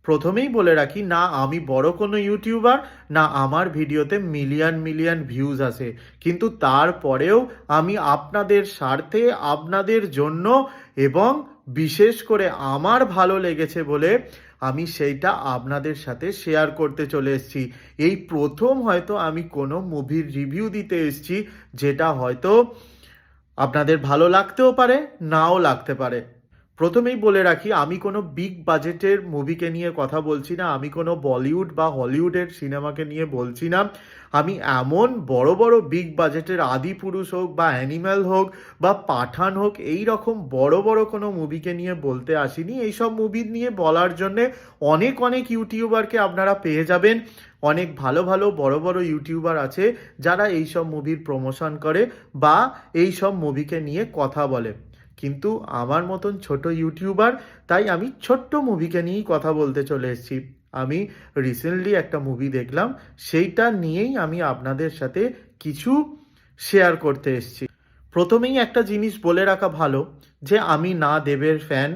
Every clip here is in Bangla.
প্রথমেই বলে রাখি, না আমি বড় কোনো ইউটিউবার, না আমার ভিডিওতে মিলিয়ন মিলিয়ন ভিউজ আসে, কিন্তু তারপরেও আমি আপনাদের স্বার্থে, আপনাদের জন্য এবং বিশেষ করে আমার ভালো লেগেছে বলে আমি সেইটা আপনাদের সাথে শেয়ার করতে চলে এসেছি। এই প্রথম হয়তো আমি কোনো মুভির রিভিউ দিতে এসেছি, যেটা হয়তো আপনাদের ভালো লাগতেও পারে, নাও লাগতে পারে। প্রথমেই বলে রাখি, আমি কোনো বিগ বাজেটের মুভিকে নিয়ে কথা বলছি না, আমি কোনো বলিউড বা হলিউডের সিনেমাকে নিয়ে বলছি না। আমি এমন বড় বড় বিগ বাজেটের আদিপুরুষ হোক বা অ্যানিম্যাল হোক বা পাঠান হোক, এই রকম বড় বড় কোনো মুভিকে নিয়ে বলতে আসিনি। এইসব মুভি নিয়ে বলার জন্যে অনেক অনেক ইউটিউবারকে আপনারা পেয়ে যাবেন। অনেক ভালো ভালো বড় বড় ইউটিউবার আছে যারা এইসব মুভির প্রমোশন করে বা এইসব মুভিকে নিয়ে কথা বলে, কিন্তু আমার মতন ছোট ইউটিউবার, তাই আমি ছোট্ট মুভিকে নিয়েই কথা বলতে চলে এসেছি। আমি রিসেন্টলি একটা মুভি দেখলাম, সেইটা নিয়েই আমি আপনাদের সাথে কিছু শেয়ার করতে এসেছি। প্রথমেই একটা জিনিস বলে রাখা ভালো, যে আমি না দেবের ফ্যান,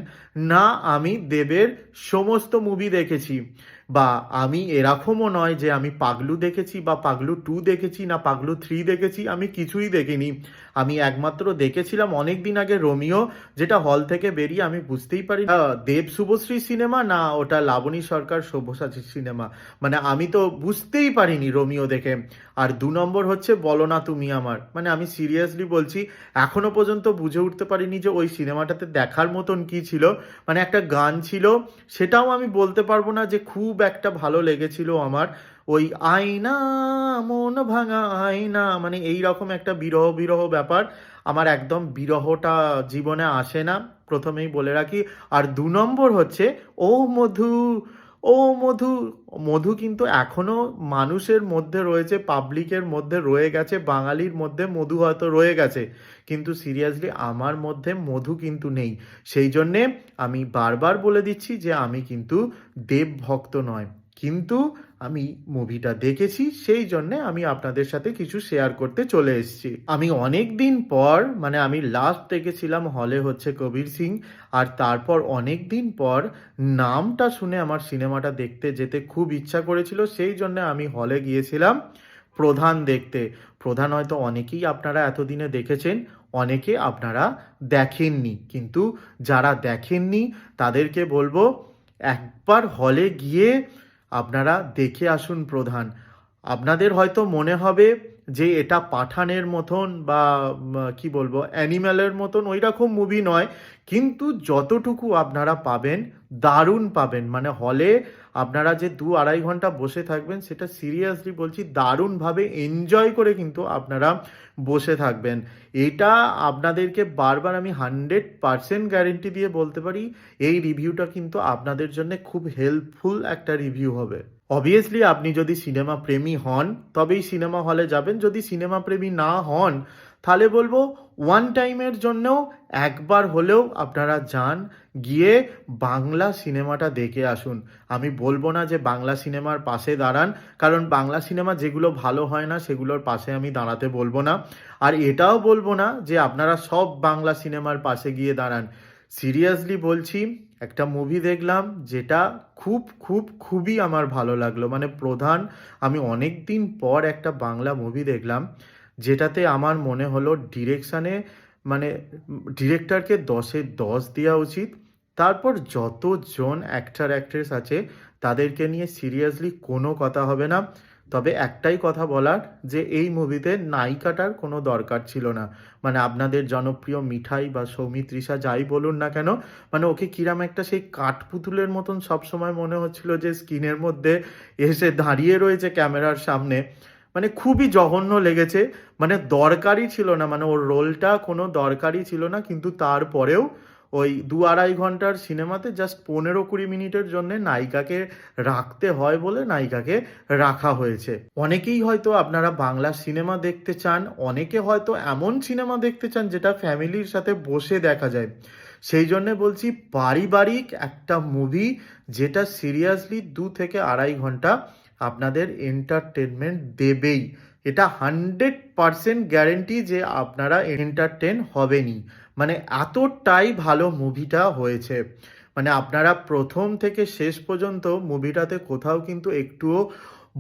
না আমি দেবের সমস্ত মুভি দেখেছি, বা আমি এরকমও নয় যে আমি পাগলু দেখেছি বা পাগলু 2 দেখেছি, না পাগলু 3 দেখেছি, আমি কিছুই দেখিনি। আমি একমাত্র দেখেছিলাম অনেক দিন আগে রোমিও, যেটা হল থেকে বেরিয়ে আমি বুঝতেই পারি দেব শুভশ্রী সিনেমা না ওটা লাবণী সরকার সব্যসাচীর সিনেমা, মানে আমি তো বুঝতেই পারিনি রোমিও দেখে। আর 2 নম্বর হচ্ছে বলো না তুমি আমার, মানে আমি সিরিয়াসলি বলছি, এখনো পর্যন্ত বুঝে উঠতে পারিনি যে ওই সিনেমাটাতে দেখার মতন কি ছিল। মানে একটা গান ছিল, সেটাও আমি বলতে পারবো না যে খুব একটা ভালো লেগেছিল আমার। ওই আয়না, মন ভাঙা আয়না, মানে এই রকম একটা বিরহ বিরহ ব্যাপার। আমার একদম বিরহটা জীবনে আসে না, প্রথমেই বলে রাখি। আর 2 নম্বর হচ্ছে ও মধু, ও মধু। মধু কিন্তু এখনো মানুষের মধ্যে রয়েছে, পাবলিকের মধ্যে রয়ে গেছে, বাঙালির মধ্যে মধু হয়তো রয়ে গেছে, কিন্তু সিরিয়াসলি আমার মধ্যে মধু কিন্তু নেই। সেই জন্যে আমি বারবার বলে দিচ্ছি যে আমি কিন্তু দেব ভক্ত নয়, কিন্তু আমি মুভিটা দেখেছি, সেই জন্যে আমি আপনাদের সাথে কিছু শেয়ার করতে চলে এসেছি। আমি অনেক দিন পর, মানে আমি লাস্ট দেখেছিলাম হলে হচ্ছে কবির সিং, আর তারপর অনেক দিন পর নামটা শুনে আমার সিনেমাটা দেখতে যেতে খুব ইচ্ছা করেছিল, সেই জন্য আমি হলে গিয়েছিলাম প্রধান দেখতে। প্রধান হয়তো অনেকেই আপনারা এতদিনে দেখেছেন, অনেকে আপনারা দেখেননি, কিন্তু যারা দেখেননি তাদেরকে বলবো একবার হলে গিয়ে আপনারা দেখে আসুন প্রধান। আপনাদের হয়তো মনে হবে যে এটা পাঠানের মতন বা কি বলবো অ্যানিম্যালের মতন ওই রকম মুভি নয়, কিন্তু যতটুকু আপনারা পাবেন দারুণ পাবেন। মানে হলে আপনারা যে 2-2.5 ঘন্টা বসে থাকবেন, সেটা সিরিয়াসলি বলছি দারুণভাবে এনজয় করে কিন্তু আপনারা বসে থাকবেন। এটা আপনাদেরকে বারবার আমি 100% গ্যারেন্টি দিয়ে বলতে পারি, এই রিভিউটা কিন্তু আপনাদের জন্য খুব হেল্পফুল একটা রিভিউ হবে। অবভিয়াসলি আপনি যদি সিনেমা প্রেমী হন তবেই সিনেমা হলে যাবেন, যদি সিনেমা প্রেমী না হন তাহলে বলবো ওয়ান টাইমের জন্যও একবার হলেও আপনারা যান, গিয়ে বাংলা সিনেমাটা দেখে আসুন। আমি বলবো না যে বাংলা সিনেমার পাশে দাঁড়ান, কারণ বাংলা সিনেমা যেগুলো ভালো হয় না সেগুলোর পাশে আমি দাঁড়াতে বলবো না। আর এটাও বলবো না যে আপনারা সব বাংলা সিনেমার পাশে গিয়ে দাঁড়ান। সিরিয়াসলি বলছি, একটা মুভি দেখলাম যেটা খুব খুব খুবই আমার ভালো লাগলো, মানে প্রধান। আমি অনেক দিন পর একটা বাংলা মুভি দেখলাম, যেটাতে আমার মনে হলো ডিরেকশানে, মানে ডিরেক্টরকে 10-এ 10 দেওয়া উচিত। তারপর যতজন অ্যাক্টর অ্যাক্ট্রেস আছে তাদেরকে নিয়ে সিরিয়াসলি কোনো কথা হবে না, তবে একটাই কথা বলার, যে এই মুভিতে নায়িকাটার কোনো দরকার ছিল না। মানে আপনাদের জনপ্রিয় মিঠাই বা সৌমিত্রিষা যাই বলুন না কেন, মানে ওকে কিরাম একটা সেই কাঠপুতুলের মতন সবসময় মনে হচ্ছিল, যে স্ক্রিনের মধ্যে এসে দাঁড়িয়ে রয়েছে ক্যামেরার সামনে। মানে খুবই জঘন্য লেগেছে, মানে দরকারই ছিল না, মানে ওর রোলটা কোনো দরকারই ছিল না, কিন্তু তারপরেও ওই 2-2.5 ঘন্টার সিনেমাতে জাস্ট 15-20 মিনিটের জন্য নায়িকাকে রাখতে হয় বলে নায়িকাকে রাখা হয়েছে। অনেকেই হয়তো আপনারা বাংলা সিনেমা দেখতে চান, অনেকে হয়তো এমন সিনেমা দেখতে চান যেটা ফ্যামিলির সাথে বসে দেখা যায়। সেই জন্যে বলছি পারিবারিক একটা মুভি, যেটা সিরিয়াসলি 2 থেকে 2.5 ঘন্টা আপনাদের এন্টারটেনমেন্ট দেবেই। এটা 100% গ্যারেন্টি যে আপনারা এন্টারটেন হবেনই, মানে এতটাই ভালো মুভিটা হয়েছে। মানে আপনারা প্রথম থেকে শেষ পর্যন্ত মুভিটাতে কোথাও কিন্তু একটুও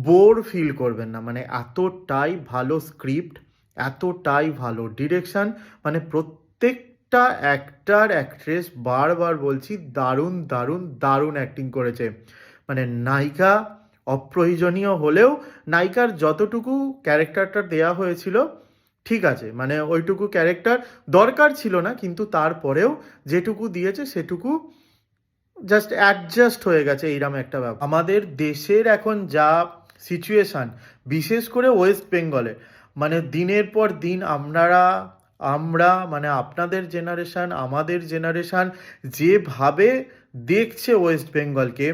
বোর ফিল করবেন না। মানে এতটাই ভালো স্ক্রিপ্ট, এতটাই ভালো ডিরেকশন, মানে প্রত্যেকটা অ্যাক্টার অ্যাক্ট্রেস, বারবার বলছি, দারুণ দারুণ দারুণ অ্যাক্টিং করেছে। মানে নায়িকা অপ্রয়োজনীয় হলেও নায়িকার যতটুকু ক্যারেক্টারটা দেয়া হয়েছিল ঠিক আছে, মানে ওইটুকু ক্যারেক্টার দরকার ছিল না, কিন্তু তারপরেও যেটুকু দিয়েছে সেটুকু জাস্ট অ্যাডজাস্ট হয়ে গেছে, এইরকম একটা ব্যাপার। আমাদের দেশের এখন যা সিচুয়েশান, বিশেষ করে ওয়েস্ট বেঙ্গলে, মানে দিনের পর দিন আমরা মানে আপনাদের জেনারেশান, আমাদের জেনারেশান যেভাবে দেখছে ওয়েস্ট বেঙ্গলকে,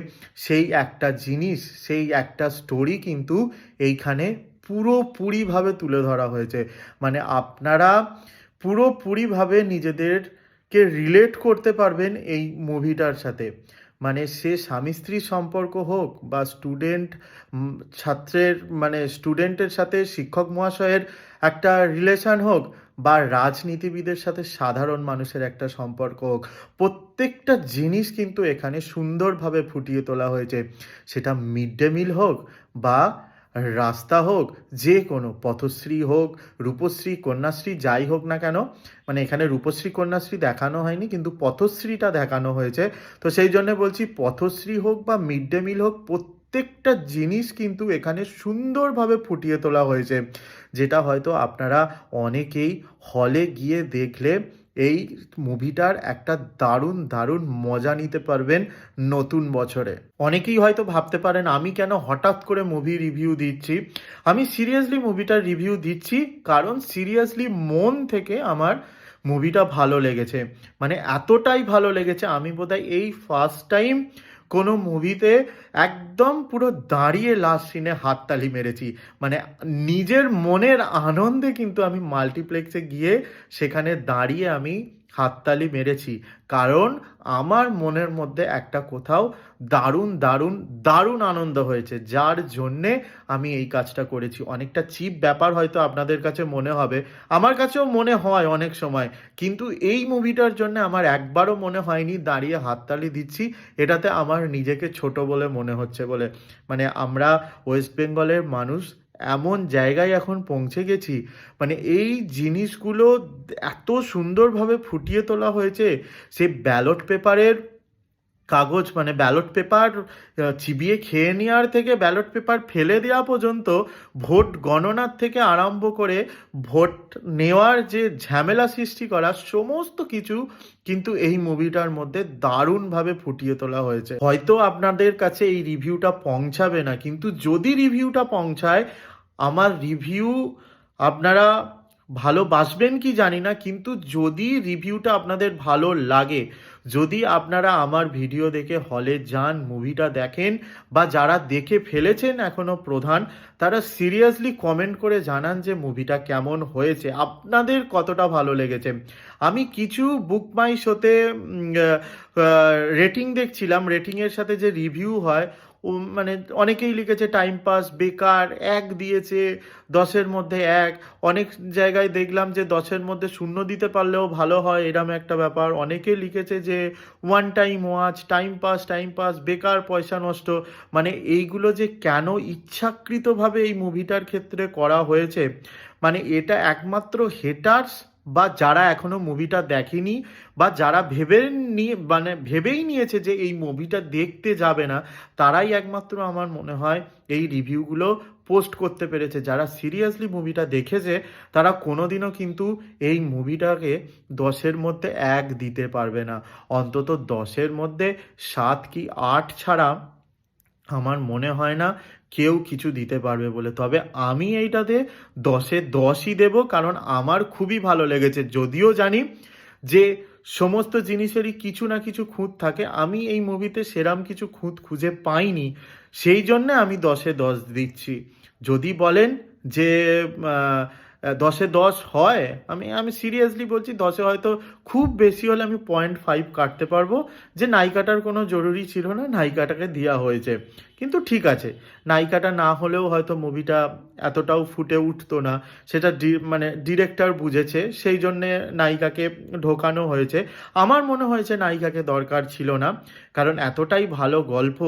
সেই একটা জিনিস, সেই একটা স্টোরি কিন্তু এইখানে পুরোপুরিভাবে তুলে ধরা হয়েছে। মানে আপনারা পুরোপুরিভাবে নিজেদেরকে রিলেট করতে পারবেন এই মুভিটার সাথে। মানে সে স্বামী স্ত্রীর সম্পর্ক হোক, বা ছাত্রের মানে স্টুডেন্টের সাথে শিক্ষক মহাশয়ের একটা রিলেশন হোক, বা রাজনীতিবিদের সাথে সাধারণ মানুষের একটা সম্পর্ক হোক, প্রত্যেকটা জিনিস কিন্তু এখানে সুন্দরভাবে ফুটিয়ে তোলা হয়েছে। সেটা মিড ডে মিল হোক, বা রাস্তা হোক, যে কোনো পথশ্রী হোক, রূপশ্রী, কন্যাশ্রী, যাই হোক না কেন, মানে এখানে রূপশ্রী কন্যাশ্রী দেখানো হয়নি, কিন্তু পথশ্রীটা দেখানো হয়েছে। তো সেই জন্য বলছি, পথশ্রী হোক বা মিড ডে মিল হোক, প্রত্যেকটা জিনিস কিন্তু এখানে সুন্দরভাবে ফুটিয়ে তোলা হয়েছে, যেটা হয়তো আপনারা অনেকেই হলে গিয়ে দেখলে এই মুভিটার একটা দারুণ দারুণ মজা নিতে পারবেন নতুন বছরে। অনেকেই হয়তো ভাবতে পারেন আমি কেন হঠাৎ করে মুভি রিভিউ দিচ্ছি। আমি সিরিয়াসলি মুভিটার রিভিউ দিচ্ছি, কারণ সিরিয়াসলি মন থেকে আমার মুভিটা ভালো লেগেছে। মানে এতটাই ভালো লেগেছে, আমি বোধহয় এই ফার্স্ট টাইম কোনো মুভিতে একদম পুরো দাঁড়িয়ে লাস্ট সিনে হাততালি মেরেছি। মানে নিজের মনের আনন্দে কিন্তু আমি মাল্টিপ্লেক্সে গিয়ে সেখানে দাঁড়িয়ে আমি হাততালি মেরেছি, কারণ আমার মনের মধ্যে একটা কোথাও দারুণ দারুণ দারুণ আনন্দ হয়েছে, যার জন্যে আমি এই কাজটা করেছি। অনেকটা চিপ ব্যাপার হয়তো আপনাদের কাছে মনে হবে, আমার কাছেও মনে হয় অনেক সময়, কিন্তু এই মুভিটার জন্য আমার একবারও মনে হয়নি দাঁড়িয়ে হাততালি দিচ্ছি এটাতে আমার নিজেকে ছোট বলে মনে হচ্ছে বলে। মানে আমরা ওয়েস্ট বেঙ্গলের মানুষ এমন জায়গায় এখন পৌঁছে গেছি, মানে এই জিনিসগুলো এত সুন্দরভাবে ফুটিয়ে তোলা হয়েছে। সে ব্যালট পেপারের কাগজ, মানে ব্যালট পেপার চিবিয়ে খেয়ে নেওয়ার থেকে ব্যালট পেপার ফেলে দেওয়া পর্যন্ত, ভোট গণনার থেকে আরম্ভ করে ভোট নেওয়ার যে ঝামেলা সৃষ্টি করা, সমস্ত কিছু কিন্তু এই মুভিটার মধ্যে দারুণভাবে ফুটিয়ে তোলা হয়েছে। হয়তো আপনাদের কাছে এই রিভিউটা পৌঁছাবে না, কিন্তু যদি রিভিউটা পৌঁছায়, আমার রিভিউ আপনারা ভালোবাসবেন কি জানি না, কিন্তু যদি রিভিউটা আপনাদের ভালো লাগে, যদি আপনারা আমার ভিডিও দেখে হলে যান, মুভিটা দেখেন, বা যারা দেখে ফেলেছেন এখনো প্রধান, তারা সিরিয়াসলি কমেন্ট করে জানান যে মুভিটা কেমন হয়েছে, আপনাদের কতটা ভালো লেগেছে। আমি কিছু বুক মাই শোতে রেটিং দেখছিলাম, রেটিংয়ের সাথে যে রিভিউ হয়, মানে অনেকেই লিখেছে টাইম পাস, বেকার, 1 দিয়েছে 10-এর মধ্যে 1। অনেক জায়গায় দেখলাম যে 10-এর মধ্যে 0 দিতে পারলেও ভালো হয়, এরম একটা ব্যাপার। অনেকে লিখেছে যে one time watch, time pass, বেকার, পয়সা নষ্ট। মানে এইগুলো যে কেন ইচ্ছাকৃতভাবে এই মুভিটার ক্ষেত্রে করা হয়েছে, মানে এটা একমাত্র হেটার্স, বা যারা এখনো মুভিটা দেখেনি, বা যারা ভেবেই নিয়েছে যে এই মুভিটা দেখতে যাবে না, তারাই একমাত্র আমার মনে হয় এই রিভিউগুলো পোস্ট করতে পেরেছে। যারা সিরিয়াসলি মুভিটা দেখেছে, তারা কোনোদিনও কিন্তু এই মুভিটাকে 10-এর মধ্যে 1 দিতে পারবে না। অন্তত 10-এর মধ্যে 7 কি 8 ছাড়া আমার মনে হয় না কেউ কিছু দিতে পারবে বলে। তবে আমি এইটাতে 10-এ 10ই দেব, কারণ আমার খুবই ভালো লেগেছে। যদিও জানি যে সমস্ত জিনিসেরই কিছু না কিছু খুঁত থাকে, আমি এই মুভিতে সেরাম কিছু খুঁত খুঁজে পাইনি, সেই জন্যে আমি 10-এ 10 দিচ্ছি। যদি বলেন যে 10-এ 10 হয়, আমি সিরিয়াসলি বলছি, 10-এ হয়তো খুব বেশি হলে আমি 0.5 কাটতে পারবো, যে নায়িকাটার কোনো জরুরি ছিল না, নায়িকাটাকে দেওয়া হয়েছে। কিন্তু ঠিক আছে, নায়িকাটা না হলেও হয়তো মুভিটা এতটাও ফুটে উঠতো না, সেটা মানে ডিরেক্টর বুঝেছে, সেই জন্যে নায়িকাকে ঢোকানো হয়েছে। আমার মনে হয়েছে নায়িকাকে দরকার ছিল না, কারণ এতটাই ভালো গল্প,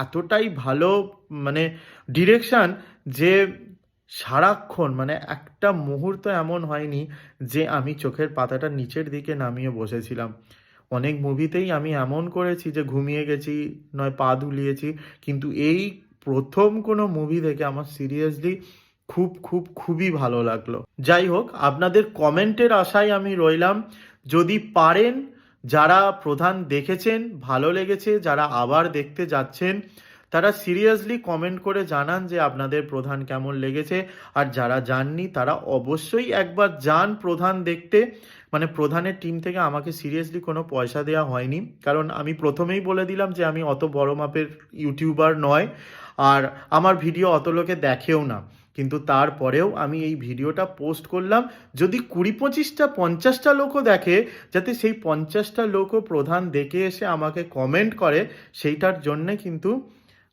এতটাই ভালো মানে ডিরেকশন, যে সারাক্ষণ মানে একটা মুহূর্ত এমন হয়নি যে আমি চোখের পাতাটা নিচের দিকে নামিয়ে বসেছিলাম। অনেক মুভিতেই আমি এমন করেছি যে ঘুমিয়ে গেছি, নয় পা দুলিয়েছি, কিন্তু এই প্রথম কোনো মুভি দেখে আমার সিরিয়াসলি খুব খুব খুবই ভালো লাগলো। যাই হোক, আপনাদের কমেন্টের আশায় আমি রইলাম। যদি পারেন, যারা প্রধান দেখেছেন ভালো লেগেছে, যারা আবার দেখতে যাচ্ছেন, তারা সিরিয়াসলি কমেন্ট করে জানান যে আপনাদের প্রধান কেমন লেগেছে। আর যারা যাননি তারা অবশ্যই একবার যান প্রধান দেখতে। মানে প্রধানের টিম থেকে আমাকে সিরিয়াসলি কোনো পয়সা দেওয়া হয়নি, কারণ আমি প্রথমেই বলে দিলাম যে আমি অত বড় মাপের ইউটিউবার নয়, আর আমার ভিডিও অত লোকে দেখেও না। কিন্তু তারপরেও আমি এই ভিডিওটা পোস্ট করলাম, যদি 20-25টা 50টা লোকও দেখে, যাতে সেই 50টা লোকও প্রধান দেখে এসে আমাকে কমেন্ট করে, সেইটার জন্যে কিন্তু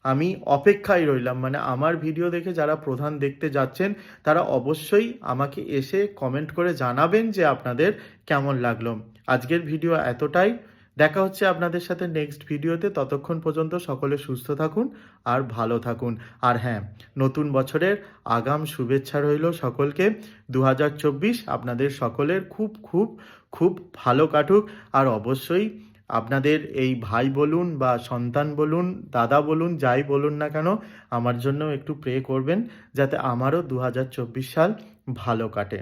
আমি অপেক্ষায় রইলাম। মানে আমার ভিডিও দেখে যারা প্রধান দেখতে যাচ্ছেন, তারা অবশ্যই আমাকে এসে কমেন্ট করে জানাবেন যে আপনাদের কেমন লাগলো। আজকের ভিডিও এতটাই। দেখা হচ্ছে আপনাদের সাথে নেক্সট ভিডিওতে। ততক্ষণ পর্যন্ত সকলে সুস্থ থাকুন আর ভালো থাকুন। আর হ্যাঁ, নতুন বছরের আগাম শুভেচ্ছা রইল সকলকে। 2024 আপনাদের সকলের খুব খুব খুব ভালো কাটুক। আর অবশ্যই আপনাদের এই ভাই বলুন বা সন্তান বলুন, দাদা বলুন, যাই বলুন না কেন, আমার জন্য একটু প্রে করবেন, যাতে আমারও 2024 সাল ভালো কাটে।